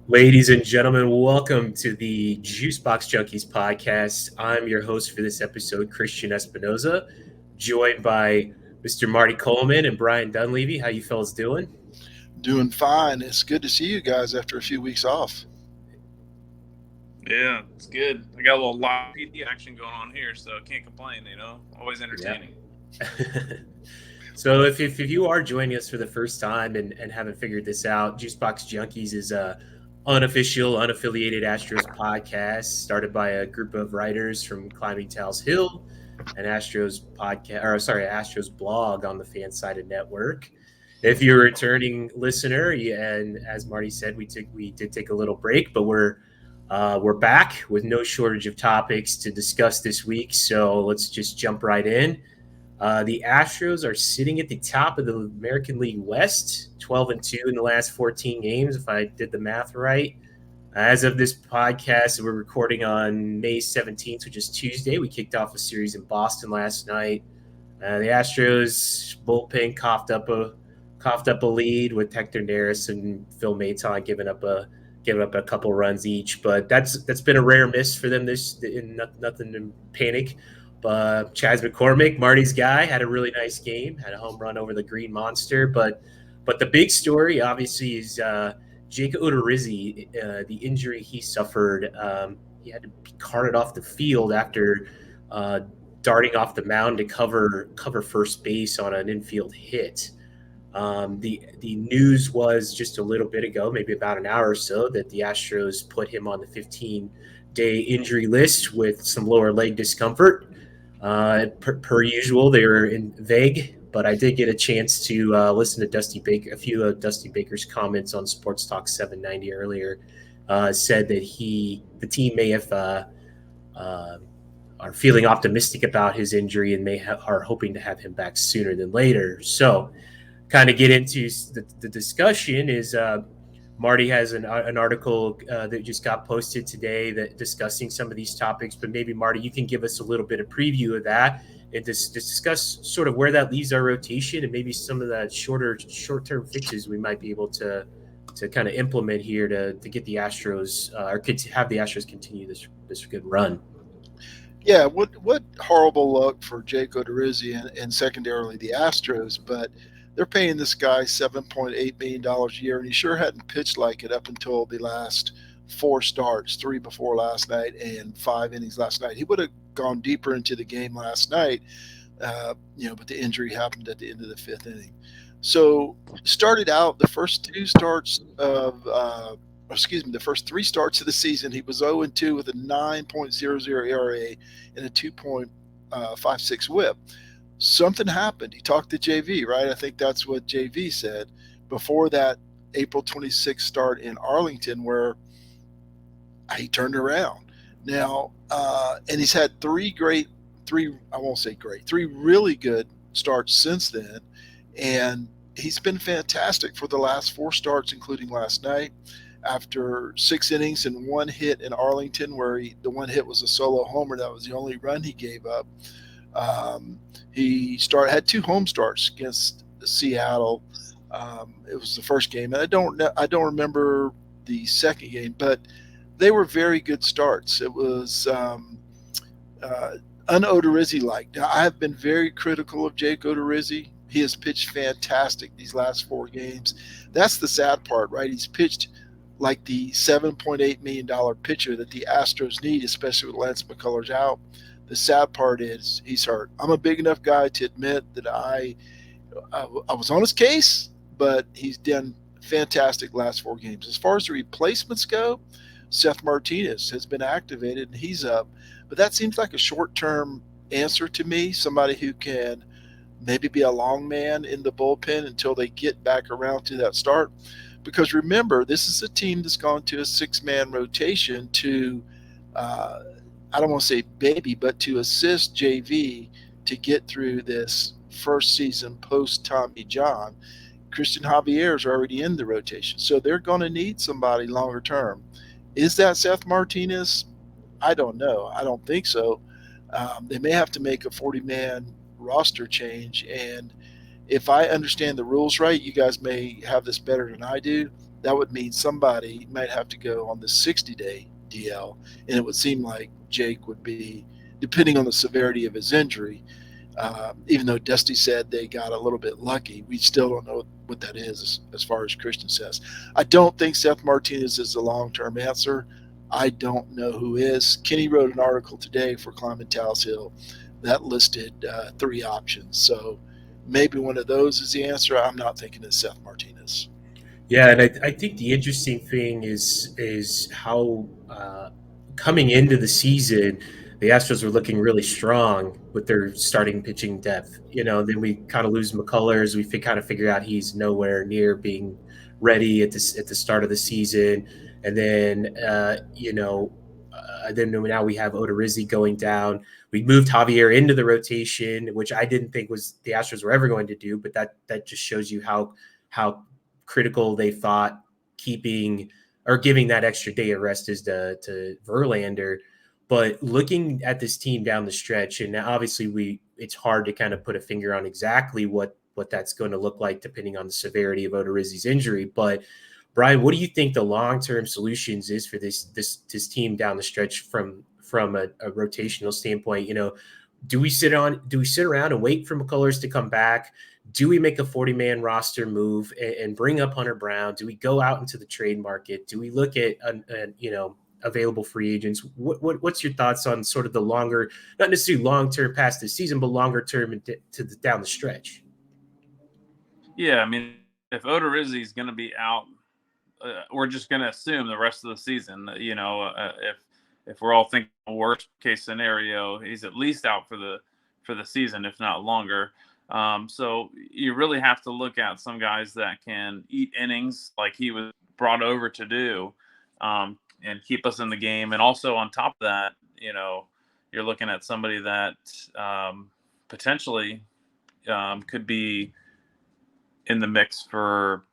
Ladies and gentlemen, welcome to the Juicebox Junkies podcast. I'm your host for this episode, Christian Espinoza, joined by Mr. Marty Coleman and Brian Dunleavy. How you fellas doing? Doing fine. It's good to see you guys after a few weeks off. Yeah, it's good. I got a little live PD action going on here, so I can't complain. Always Yeah. entertaining. So if you are joining us for the first time and haven't figured this out, Juicebox Junkies is a unofficial, unaffiliated Astros podcast started by a group of writers from Climbing Towels Hill, an Astros podcast, or sorry, Astros blog on the Fansided Network. If you're a returning listener, and as Marty said, we did take a little break, but we're back with no shortage of topics to discuss this week. So let's just jump right in. The Astros are sitting at the top of the American League West, 12-2 in the last 14 games, if I did the math right. As of this podcast, we're recording on May 17th, which is Tuesday. We kicked off a series in Boston last night. The Astros bullpen coughed up a lead with Hector Neris and Phil Maton giving up a couple runs each. But that's been a rare miss for them. Nothing to panic. But Chas McCormick, Marty's guy, had a really nice game. Had a home run over the Green Monster. But the big story, obviously, is Jake Odorizzi, the injury he suffered. He had to be carted off the field after darting off the mound to cover first base on an infield hit. The news was just a little bit ago, maybe about an hour or so, that the Astros put him on the 15-day injury list with some lower leg discomfort. Per usual, they were vague, but I did get a chance to listen to a few of Dusty Baker's comments on Sports Talk 790 earlier. Said that the team may have are feeling optimistic about his injury and are hoping to have him back sooner than later. So, kind of get into the discussion is Marty has an article that just got posted today that discussing some of these topics, but maybe Marty, you can give us a little bit of preview of that and discuss sort of where that leaves our rotation and maybe some of the short-term fixes we might be able to kind of implement here to get the Astros or have the Astros continue this good run. Yeah, what horrible luck for Jake Odorizzi and secondarily the Astros, but they're paying this guy $7.8 million a year, and he sure hadn't pitched like it up until the last four starts, three before last night and 5 innings last night. He would have gone deeper into the game last night, but the injury happened at the end of the fifth inning. So started out the first first three starts of the season, he was 0-2 with a 9.00 ERA and a 2.56 WHIP. Something happened. He talked to JV, right? I think that's what JV said before that April 26th start in Arlington, where he turned around. Now, and he's had three really good starts since then, and he's been fantastic for the last four starts, including last night. After 6 innings and one hit in Arlington, where the one hit was a solo homer, that was the only run he gave up. He had two home starts against Seattle. It was the first game, and I don't remember the second game, but they were very good starts. It was un-Odorizzi like. Now, I have been very critical of Jake Odorizzi. He has pitched fantastic these last four games. That's the sad part, right? He's pitched like the $7.8 million pitcher that the Astros need, especially with Lance McCullers out. The sad part is he's hurt. I'm a big enough guy to admit that I was on his case, but he's done fantastic last four games. As far as the replacements go, Seth Martinez has been activated and he's up. But that seems like a short-term answer to me, somebody who can maybe be a long man in the bullpen until they get back around to that start. Because remember, this is a team that's gone to a six-man rotation to I don't want to say baby, but to assist JV to get through this first season post Tommy John. Christian Javier is already in the rotation, so they're going to need somebody longer term. Is that Seth Martinez? I don't know. I don't think so. They may have to make a 40-man roster change, and if I understand the rules right, you guys may have this better than I do. that would mean somebody might have to go on the 60-day DL, and it would seem like Jake would be, depending on the severity of his injury. Even though Dusty said they got a little bit lucky, we still don't know what that is as far as Christian says. I don't think Seth Martinez is a long term answer. I don't know who is. Kenny wrote an article today for Climbing Tal's Hill that listed three options. So maybe one of those is the answer. I'm not thinking it's Seth Martinez. Yeah, and I think the interesting thing is how coming into the season, the Astros were looking really strong with their starting pitching depth. Then we kind of lose McCullers. We kind of figure out he's nowhere near being ready at the start of the season, and then then now we have Odorizzi going down. We moved Javier into the rotation, which I didn't think was the Astros were ever going to do, but that just shows you how critical they thought keeping or giving that extra day of rest is to Verlander. But looking at this team down the stretch, and obviously it's hard to kind of put a finger on exactly what that's going to look like depending on the severity of Odorizzi's injury. But Brian, what do you think the long-term solutions is for this team down the stretch from a rotational standpoint? Do we sit around and wait for McCullers to come back? Do we make a 40-man roster move and bring up Hunter Brown? Do we go out into the trade market? Do we look at available free agents? What's your thoughts on sort of the longer, not necessarily long term past this season, but longer term down the stretch? Yeah, I mean, if Odorizzi is going to be out, we're just going to assume the rest of the season. If we're all thinking worst case scenario, he's at least out for the season, if not longer. So you really have to look at some guys that can eat innings like he was brought over to do, and keep us in the game. And also on top of that, you're looking at somebody that potentially could be in the mix for,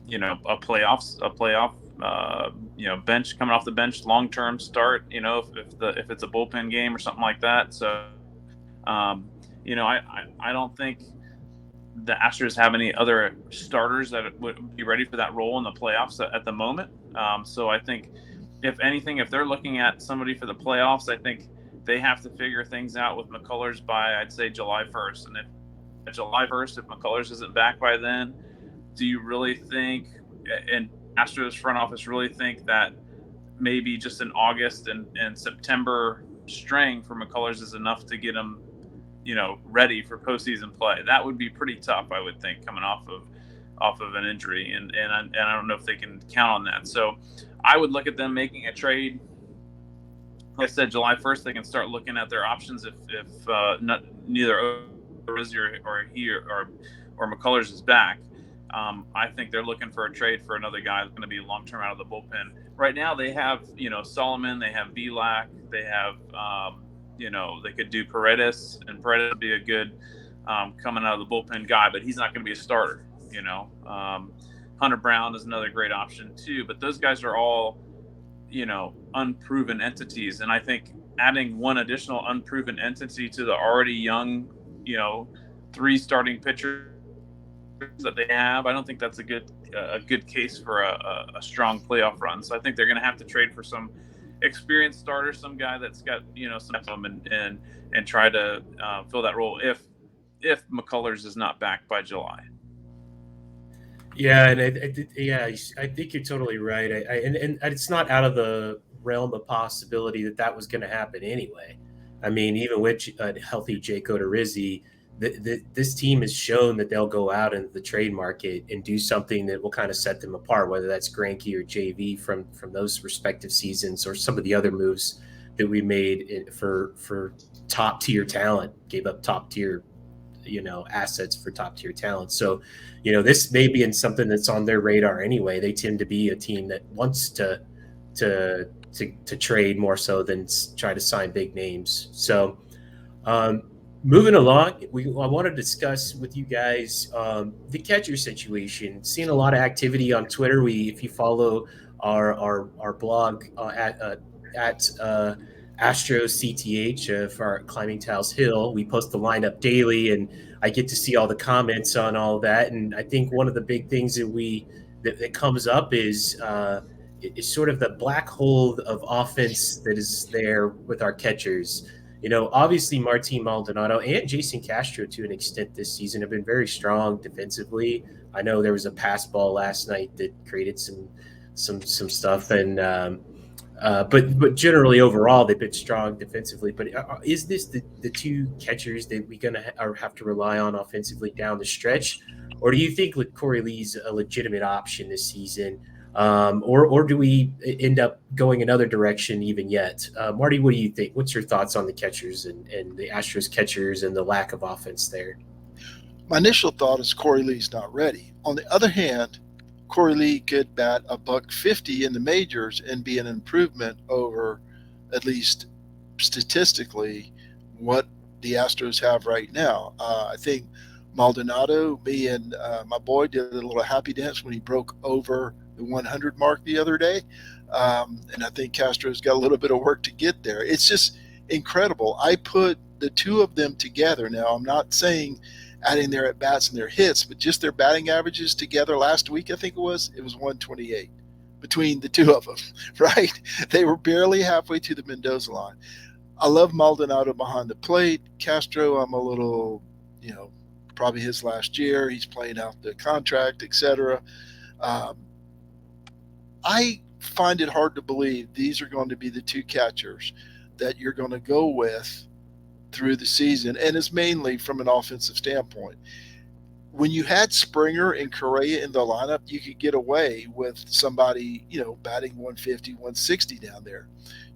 a playoff, bench, coming off the bench, long-term start, if it's a bullpen game or something like that. So, I don't think the Astros have any other starters that would be ready for that role in the playoffs at the moment. So I think, if anything, if they're looking at somebody for the playoffs, I think they have to figure things out with McCullers by, I'd say, July 1st. And if July 1st, if McCullers isn't back by then, do you really think, and Astros front office really think that maybe just an August and September string for McCullers is enough to get him, ready for postseason play? That would be pretty tough, I would think, coming off of an injury, and I don't know if they can count on that. So I would look at them making a trade. Like I said, July 1st, they can start looking at their options if neither Odorizzi or McCullers is back. I think they're looking for a trade for another guy that's going to be long-term out of the bullpen. Right now they have, Solomon, they have Vilak, they have, they could do Paredes, and Paredes would be a good coming out of the bullpen guy, but he's not going to be a starter. Hunter Brown is another great option too, but those guys are all, unproven entities. And I think adding one additional unproven entity to the already young, 3 starting pitchers that they have, I don't think that's a good case for a strong playoff run. So I think they're going to have to trade for some experienced starter, some guy that's got some of them, and try to fill that role if McCullers is not back by July. Yeah, and I think you're totally right. And it's not out of the realm of possibility that was going to happen anyway. I mean, even with a healthy Jake Odorizzi, this team has shown that they'll go out into the trade market and do something that will kind of set them apart, whether that's Greinke or JV from those respective seasons, or some of the other moves that we made for top tier talent, gave up top tier assets for top tier talent. So this may be in something that's on their radar anyway. They tend to be a team that wants to trade more so than try to sign big names. So moving along, I want to discuss with you guys the catcher situation. Seeing a lot of activity on Twitter. If you follow our blog at Astros CTH for our Climbing Tal's Hill, we post the lineup daily, and I get to see all the comments on all that. And I think one of the big things that that comes up is sort of the black hole of offense that is there with our catchers. Obviously Martin Maldonado and Jason Castro to an extent this season have been very strong defensively. I know there was a pass ball last night that created some stuff, and but generally overall they've been strong defensively. But is this the two catchers that we gonna have to rely on offensively down the stretch, or do you think Corey Lee's a legitimate option this season? Or do we end up going another direction even yet? Marty, what do you think? What's your thoughts on the catchers and the Astros catchers and the lack of offense there? My initial thought is Corey Lee's not ready. On the other hand, Corey Lee could bat a buck 50 in the majors and be an improvement over, at least statistically, what the Astros have right now. I think Maldonado, me and my boy did a little happy dance when he broke over the 100 mark the other day. And I think Castro's got a little bit of work to get there. It's just incredible. I put the two of them together. Now, I'm not saying adding their at bats and their hits, but just their batting averages together last week, I think it was 128 between the two of them, right? They were barely halfway to the Mendoza line. I love Maldonado behind the plate. Castro, I'm a little, probably his last year. He's playing out the contract, etc. I find it hard to believe these are going to be the two catchers that you're going to go with through the season, and it's mainly from an offensive standpoint. When you had Springer and Correa in the lineup, you could get away with somebody, batting 150, 160 down there.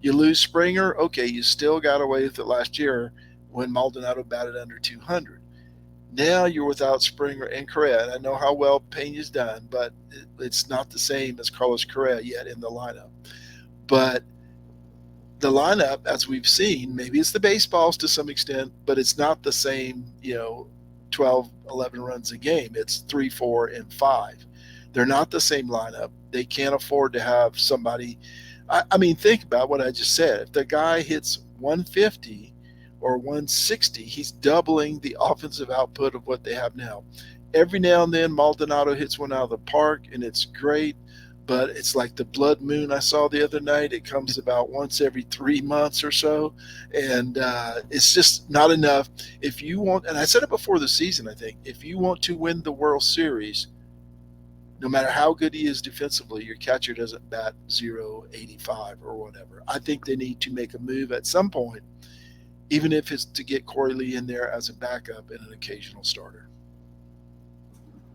You lose Springer, okay, you still got away with it last year when Maldonado batted under 200. Now you're without Springer and Correa, and I know how well Pena's done, but it's not the same as Carlos Correa yet in the lineup. But the lineup, as we've seen, maybe it's the baseballs to some extent, but it's not the same, 12, 11 runs a game. It's 3, 4, and 5. They're not the same lineup. They can't afford to have somebody. I mean, think about what I just said. If the guy hits 150 or 160, he's doubling the offensive output of what they have now. Every now and then, Maldonado hits one out of the park, and it's great. But it's like the blood moon I saw the other night. It comes about once every 3 months or so. And it's just not enough. If you want, and I said it before the season, I think, if you want to win the World Series, no matter how good he is defensively, your catcher doesn't bat 0.85 or whatever. I think they need to make a move at some point, even if it's to get Corey Lee in there as a backup and an occasional starter.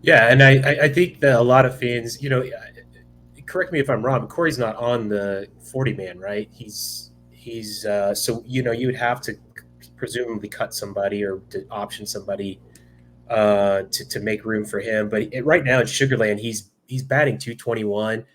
Yeah, and I think that a lot of fans, correct me if I'm wrong, but Corey's not on the 40 man, right? He's so you would have to presumably cut somebody or to option somebody to make room for him. But right now in Sugarland, he's batting 221.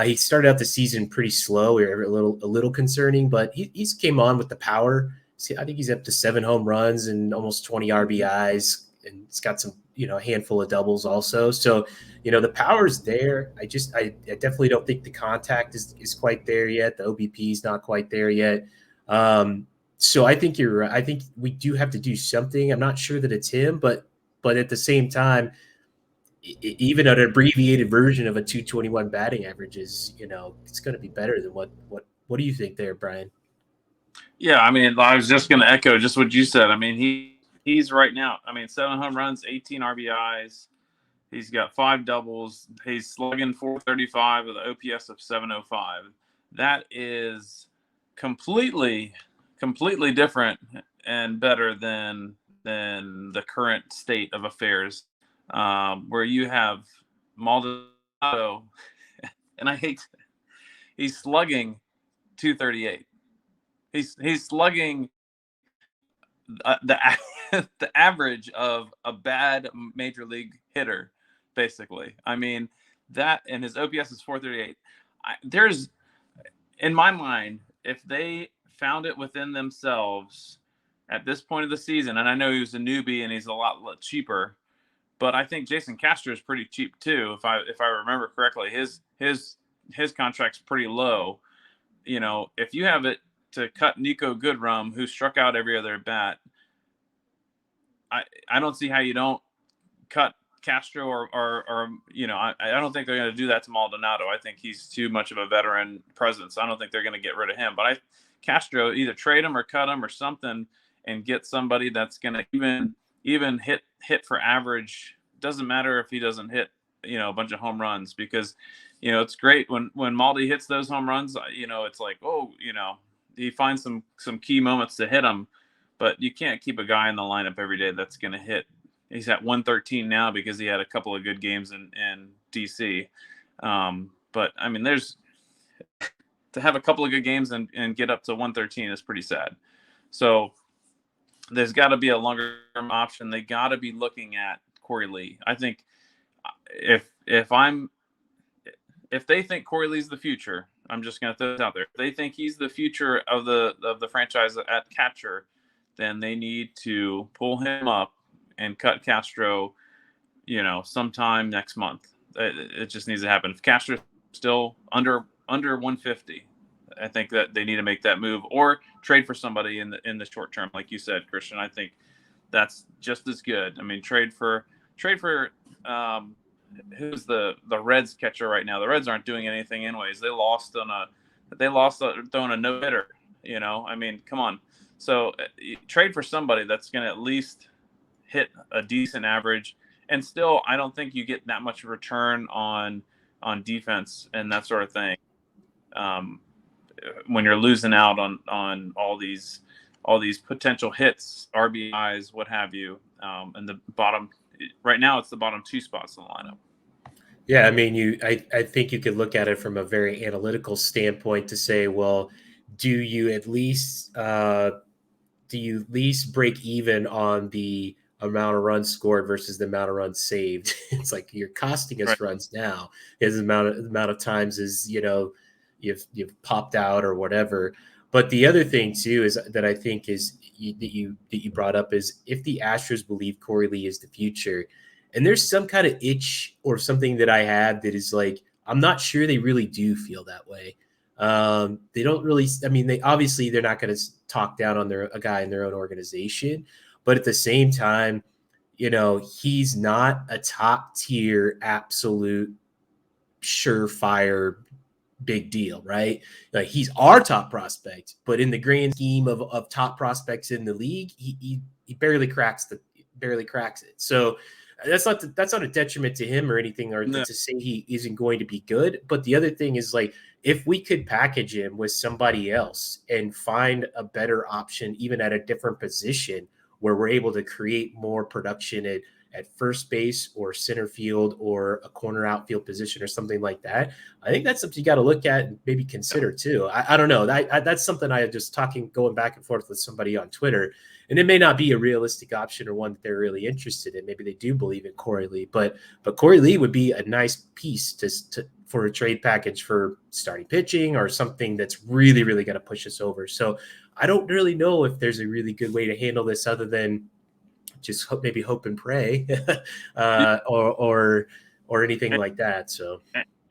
He started out the season pretty slow, or a little concerning, but he's came on with the power. See, I think he's up to 7 home runs and almost 20 RBIs, and he's got some a handful of doubles also. So the power's there. I definitely don't think the contact is quite there yet. The OBP is not quite there yet. So I think you're right. I think we do have to do something. I'm not sure that it's him, but at the same time, even an abbreviated version of a 221 batting average is, it's going to be better than what do you think there, Brian? Yeah, I mean, I was just going to echo just what you said. I mean, he's right now, 7 home runs, 18 RBIs. He's got 5 doubles. He's slugging 435 with an OPS of 705. That is completely different and better than the current state of affairs, where you have Maldonado, and he's slugging 238. He's slugging the average of a bad major league hitter, basically. I mean, that, and his OPS is 438. There's, in my mind, if they found it within themselves at this point of the season, and I know he was a newbie and he's a lot cheaper, but I think Jason Castro is pretty cheap too. If I remember correctly, his contract's pretty low. If you have it to cut Nico Goodrum, who struck out every other bat, I don't see how you don't cut Castro or I don't think they're going to do that to Maldonado. I think he's too much of a veteran presence. I don't think they're going to get rid of him. But Castro, either trade him or cut him or something, and get somebody that's going to even hit for average. Doesn't matter if he doesn't hit a bunch of home runs, because it's great when Maldi hits those home runs. It's like, he finds some key moments to hit them, but you can't keep a guy in the lineup every day that's going to hit. He's at 113 now because he had a couple of good games in DC. But I mean, to have a couple of good games and get up to 113 is pretty sad. So there's got to be a longer term option. They got to be looking at Corey Lee. I think if they think Corey Lee's the future, I'm just going to throw this out there. If they think he's the future of the franchise at catcher, then they need to pull him up and cut Castro, sometime next month. It just needs to happen. If Castro's still under 150, I think that they need to make that move or trade for somebody in the short term, like you said, Christian. I think that's just as good. I mean, trade for who's the Reds catcher right now? The Reds aren't doing anything anyways. They lost throwing a no-hitter. I mean, come on. So trade for somebody that's going to at least hit a decent average, and still I don't think you get that much return on defense and that sort of thing when you're losing out on all these potential hits, RBIs, what have you. And the bottom right now, it's the bottom two spots in the lineup. Yeah, I mean, I think you could look at it from a very analytical standpoint to say, well, do you at least break even on the amount of runs scored versus the amount of runs saved? It's like you're costing us runs now. Is the amount of times is you've popped out or whatever. But the other thing too is that I think is that you brought up is if the Astros believe Corey Lee is the future, and there's some kind of itch or something that I have that is like I'm not sure they really do feel that way. They don't really. I mean, they're not going to talk down on a guy in their own organization, but at the same time, he's not a top tier, absolute, surefire big deal, right? Like he's our top prospect, but in the grand scheme of top prospects in the league, he barely cracks it. So that's not a detriment to him or anything, or to say he isn't going to be good. But the other thing is, like, if we could package him with somebody else and find a better option, even at a different position, where we're able to create more production at first base or center field or a corner outfield position or something like that, I think that's something you got to look at and maybe consider too. I don't know. That's something I just going back and forth with somebody on Twitter, and it may not be a realistic option or one that they're really interested in. Maybe they do believe in Corey Lee, but Corey Lee would be a nice piece for a trade package for starting pitching or something that's really, really going to push us over. So I don't really know if there's a really good way to handle this other than just maybe hope and pray or anything like that. So,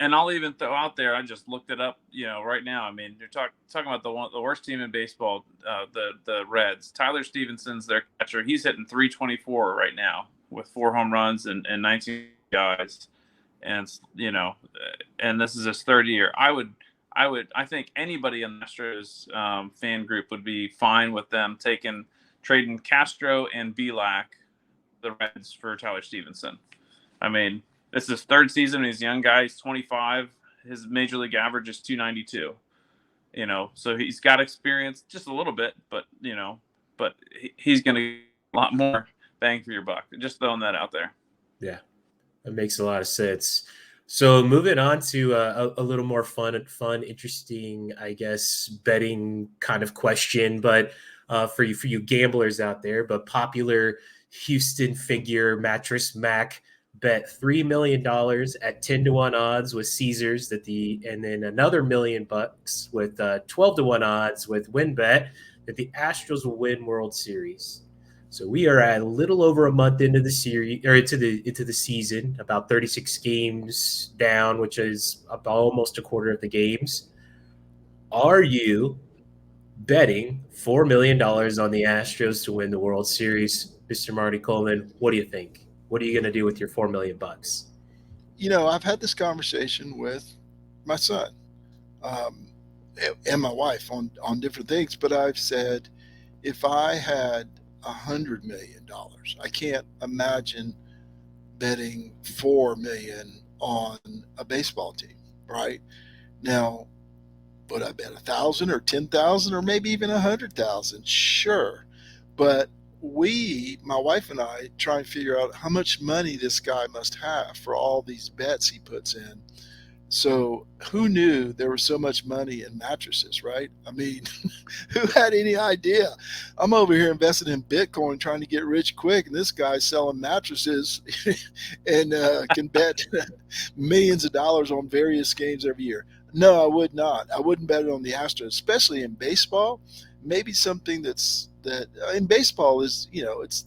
and I'll even throw out there, I just looked it up, right now. I mean, you're talking about the worst team in baseball, the Reds. Tyler Stevenson's their catcher. He's hitting 324 right now with 4 home runs and 19 guys. And, and this is his third year. I think anybody in the Astros fan group would be fine with them trading Castro and Belak, the Reds, for Tyler Stevenson. I mean, this is his third season. He's a young guy. He's 25. His major league average is 292. So he's got experience just a little bit, but he's going to get a lot more bang for your buck. Just throwing that out there. Yeah, that makes a lot of sense. So moving on to a little more fun, interesting, I guess, betting kind of question, but for you gamblers out there, but popular Houston figure Mattress Mack bet $3 million at 10-1 odds with Caesars and then another $1 million with 12-1 odds with WinBet that the Astros will win World Series. So we are a little over a month into the series, or into the season, about 36 games down, which is about almost a quarter of the games. Are you betting $4 million on the Astros to win the World Series, Mr. Marty Coleman? What do you think? What are you going to do with your $4 million? I've had this conversation with my son, um, and my wife on different things, but I've said, if I had $100 million, I can't imagine betting 4 million on a baseball team. Right now, would I bet 1,000 or 10,000 or maybe even 100,000? Sure, but my wife and I, try and figure out how much money this guy must have for all these bets he puts in. So who knew there was so much money in mattresses, right? I mean, who had any idea? I'm over here investing in Bitcoin, trying to get rich quick, and this guy's selling mattresses and can bet millions of dollars on various games every year. No, I would not. I wouldn't bet it on the Astros, especially in baseball. Maybe something that in baseball is, it's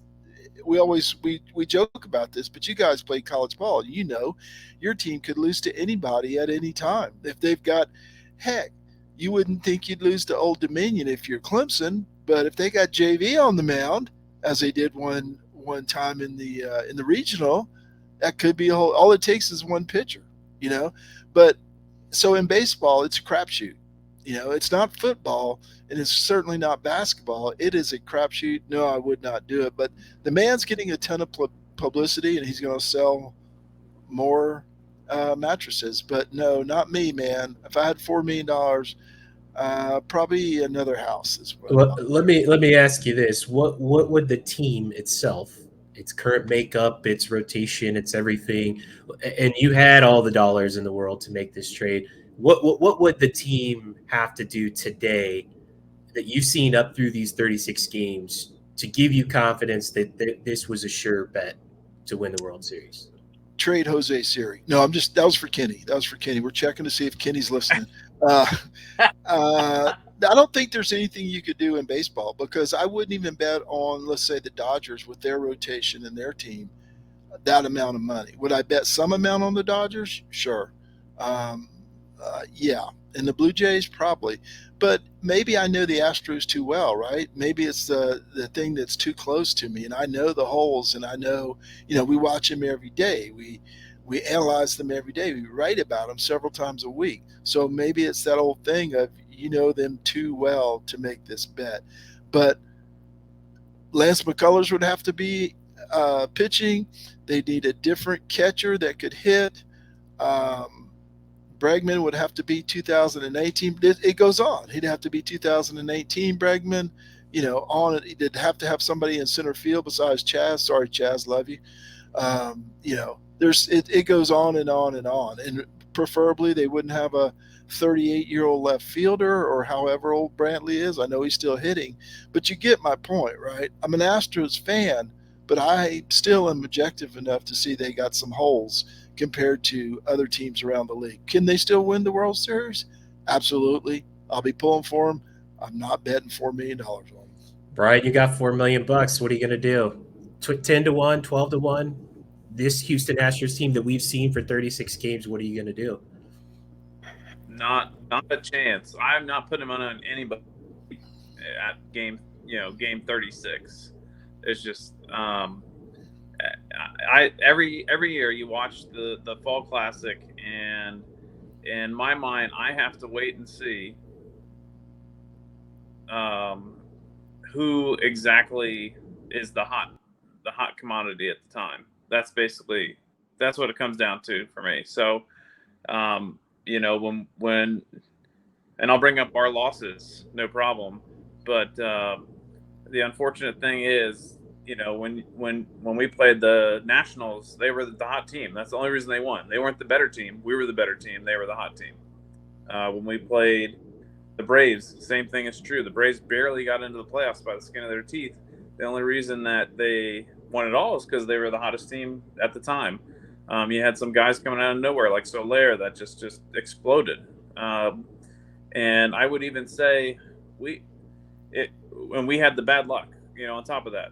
we joke about this, but you guys play college ball. Your team could lose to anybody at any time. If they've got, heck, you wouldn't think you'd lose to Old Dominion if you're Clemson, but if they got JV on the mound, as they did one time in the regional, that could be a whole. All it takes is one pitcher, you know. But so in baseball, it's a crapshoot. It's not football, and it's certainly not basketball. It is a crapshoot. No, I would not do it. But the man's getting a ton of publicity, and he's going to sell more mattresses. But no, not me, man. If I had $4 million, probably another house is what Let me ask you this: what would the team itself, its current makeup, its rotation, its everything, and you had all the dollars in the world to make this trade? What would the team have to do today that you've seen up through these 36 games to give you confidence that this was a sure bet to win the World Series? trade Jose Siri. No, that was for Kenny. That was for Kenny. We're checking to see if Kenny's listening. Uh, I don't think there's anything you could do in baseball, because I wouldn't even bet on, let's say, the Dodgers with their rotation and their team, that amount of money. Would I bet some amount on the Dodgers? Sure. Um, yeah. And the Blue Jays, probably. But maybe I know the Astros too well, right? Maybe it's the thing that's too close to me, and I know the holes, and I know, we watch them every day. We analyze them every day. We write about them several times a week. So maybe it's that old thing of, them too well to make this bet. But Lance McCullers would have to be pitching. They need a different catcher that could hit. Um, Bregman would have to be 2018. It goes on. He'd have to be 2018 Bregman. On it, he'd have to have somebody in center field besides Chaz. Sorry, Chaz, love you. It goes on and on and on. And preferably they wouldn't have a 38-year-old left fielder, or however old Brantley is. I know he's still hitting, but you get my point, right? I'm an Astros fan, but I still am objective enough to see they got some holes compared to other teams around the league. Can they still win the World Series? Absolutely. I'll be pulling for them. I'm not betting $4 million on them. Brian, you got $4 million. What are you going to do? 10-1, 12-1. This Houston Astros team that we've seen for 36 games. What are you going to do? Not a chance. I'm not putting money on anybody at game 36. It's just every year you watch the Fall Classic, and in my mind I have to wait and see who exactly is the hot commodity at the time. That's what it comes down to for me. So when and I'll bring up our losses, no problem. But the unfortunate thing is, when we played the Nationals, they were the hot team. That's the only reason they won. They weren't the better team. We were the better team. They were the hot team. When we played the Braves, same thing is true. The Braves barely got into the playoffs by the skin of their teeth. The only reason that they won it all is because they were the hottest team at the time. You had some guys coming out of nowhere like Soler that just exploded. And I would even say when we had the bad luck, on top of that.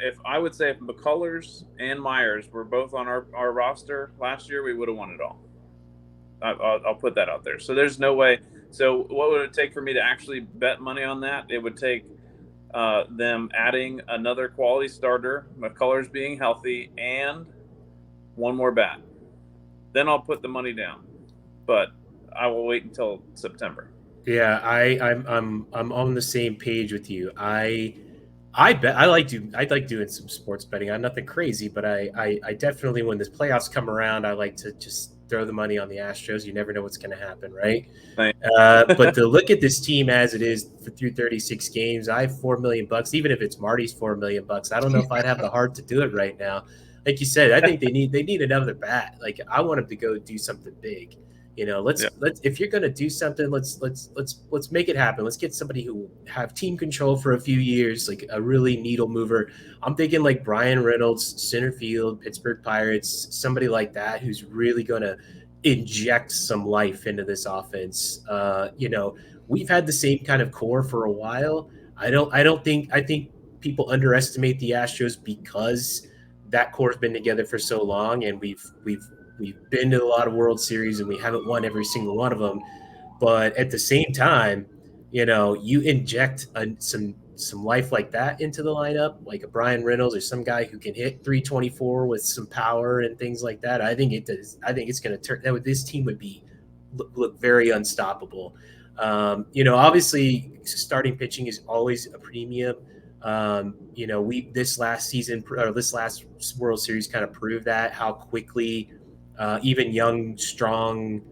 If McCullers and Myers were both on our roster last year, we would have won it all. I'll put that out there. So there's no way. So what would it take for me to actually bet money on that? It would take them adding another quality starter, McCullers being healthy, and one more bat. Then I'll put the money down. But I will wait until September. Yeah, I'm on the same page with you. I bet I like doing some sports betting. I'm nothing crazy, but I definitely, when this playoffs come around, I like to just throw the money on the Astros. You never know what's going to happen, right? But to look at this team as it is through 36 games, I have $4 million. Even if it's Marty's $4 million, I don't know if I'd have the heart to do it right now. Like you said, I think they need another bat. Like, I want them to go do something big. Let's if you're gonna do something, let's make it happen. Let's get somebody who will have team control for a few years, like a really needle mover. I'm thinking like Brian Reynolds, center field, Pittsburgh Pirates, somebody like that who's really gonna inject some life into this offense. We've had the same kind of core for a while. I think people underestimate the Astros because that core's been together for so long, and we've been to a lot of World Series and we haven't won every single one of them. But at the same time, you inject some life like that into the lineup, like a Brian Reynolds or some guy who can hit 324 with some power and things like that. I think it's going to turn that. This team would look very unstoppable. Obviously, starting pitching is always a premium. This last season or this last World Series kind of proved that, how quickly even young, strong,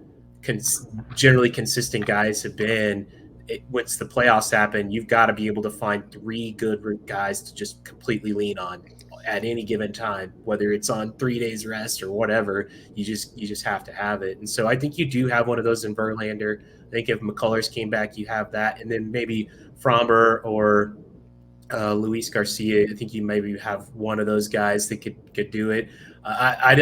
generally consistent guys have been. Once the playoffs happen, you've got to be able to find three good guys to just completely lean on at any given time, whether it's on 3 days rest or whatever. You just have to have it. And so I think you do have one of those in Verlander. I think if McCullers came back, you have that, and then maybe Fromber or Luis Garcia. I think you maybe have one of those guys that could do it. I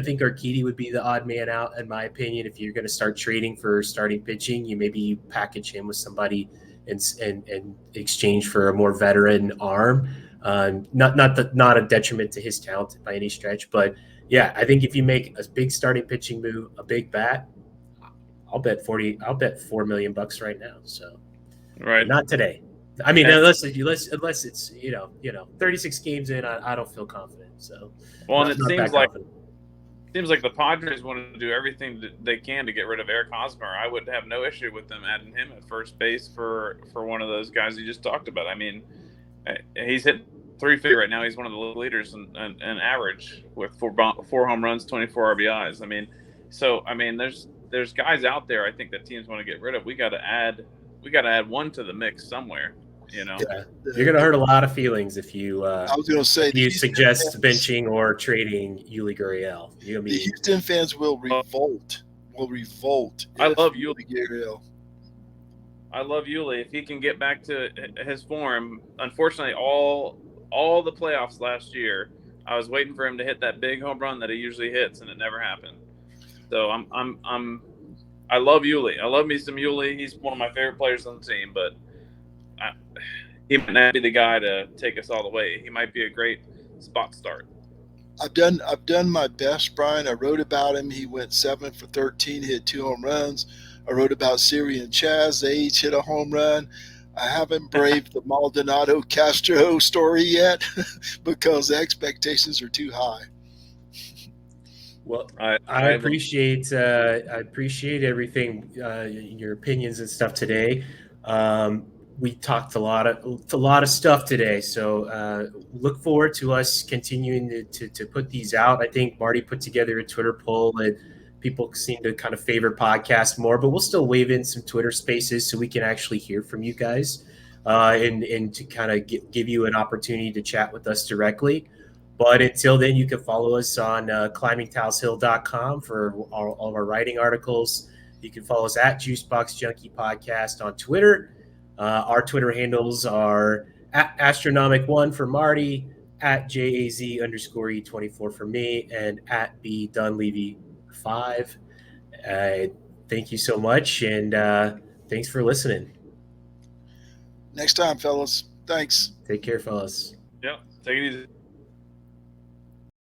think Urquidy would be the odd man out, in my opinion. If you're going to start trading for starting pitching, you package him with somebody and exchange for a more veteran arm. Not a detriment to his talent by any stretch, but yeah, I think if you make a big starting pitching move, a big bat, I'll bet $4 million right now. So, right, not today. I mean, unless it's 36 games in, I don't feel confident. So, well, and it seems like the Padres want to do everything that they can to get rid of Eric Hosmer. I would have no issue with them adding him at first base for one of those guys you just talked about. I mean, he's hit 350 right now. He's one of the leaders in average with four home runs, 24 RBIs. I mean, there's guys out there I think that teams want to get rid of. We got to add one to the mix somewhere. Yeah. You're going to hurt a lot of feelings if you. I was going to say, you suggest benching or trading Yuli Gurriel. The Houston fans will revolt. I love Yuli Gurriel. I love Yuli. If he can get back to his form, unfortunately, all the playoffs last year, I was waiting for him to hit that big home run that he usually hits, and it never happened. So I love Yuli. I love me some Yuli. He's one of my favorite players on the team, but he might not be the guy to take us all the way. He might be a great spot start. I've done my best, Brian. I wrote about him. He went 7 for 13, hit 2 home runs. I wrote about Siri and Chaz. They each hit a home run. I haven't braved the Maldonado Castro story yet because the expectations are too high. Well, I appreciate everything, your opinions and stuff today. We talked a lot of stuff today, so look forward to us continuing to put these out. I think Marty put together a Twitter poll that people seem to kind of favor podcasts more, but we'll still wave in some Twitter spaces so we can actually hear from you guys and to kind of give you an opportunity to chat with us directly. But until then, you can follow us on climbingtaleshill.com for all of our writing articles. You can follow us at Juicebox Junkie Podcast on Twitter. Our Twitter handles are at Astronomic1 for Marty, at JAZ_E24 for me, and at B Dunleavy5. Thank you so much, and thanks for listening. Next time, fellas. Thanks. Take care, fellas. Yeah, take it easy.